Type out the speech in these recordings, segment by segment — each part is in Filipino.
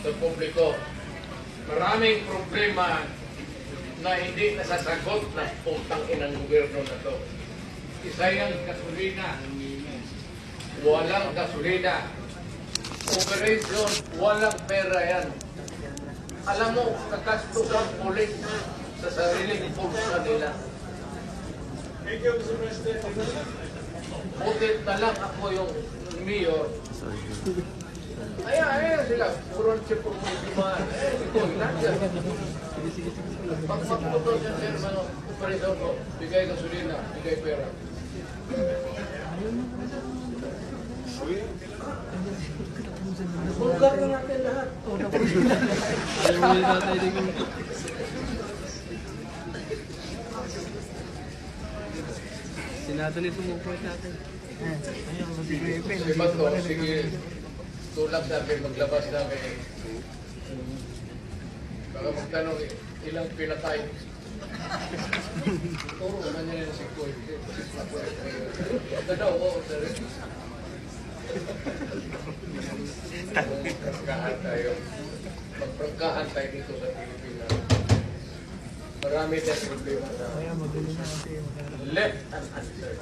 sa publiko. Maraming problema na hindi nasasagot na putang inang gobyerno na to. Isa yung gasolina. Walang gasolina. Operation, walang pera yan. Alam mo, kakastos ang pulis sa sariling pulsa nila. Butit na lang ako yung mayor. Ayan sila. Puron siya po mga ito, nandiyan. Pag magputo siya sa operation ko, bigay gasolina, bigay pera. Bulgar na natin lahat. Sinato nito mo po natin. Sige ba to? Sige. Tulak natin, maglabas namin. Baka magtanong, ilang pinatay? Turo naman yan si Koy. Ito daw, oo, sir. Magprangkahan tayo. Magprangkahan tayo dito sa Pilipinas. Marami tayong problema na left unanswered.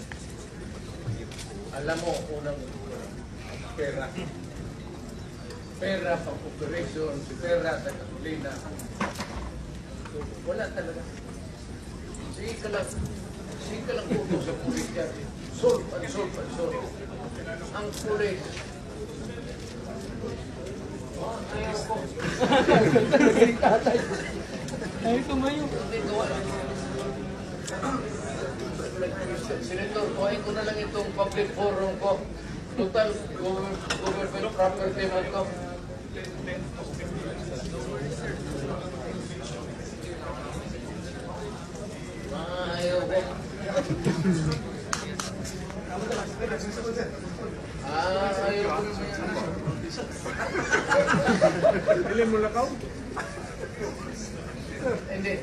Alam mo, unang pera. Pera pang operation, pera sa gasolina. So, wala talaga. Sige ka lang puto sa pulis yan. Solve. Ang pulis. Ayaw ko. Ay, tumayo. Senator, kuhain ko na lang itong public forum ko. Total government property man ko. Ayaw ko. Ayaw ko. Bilhin mo lakaw? Hindi.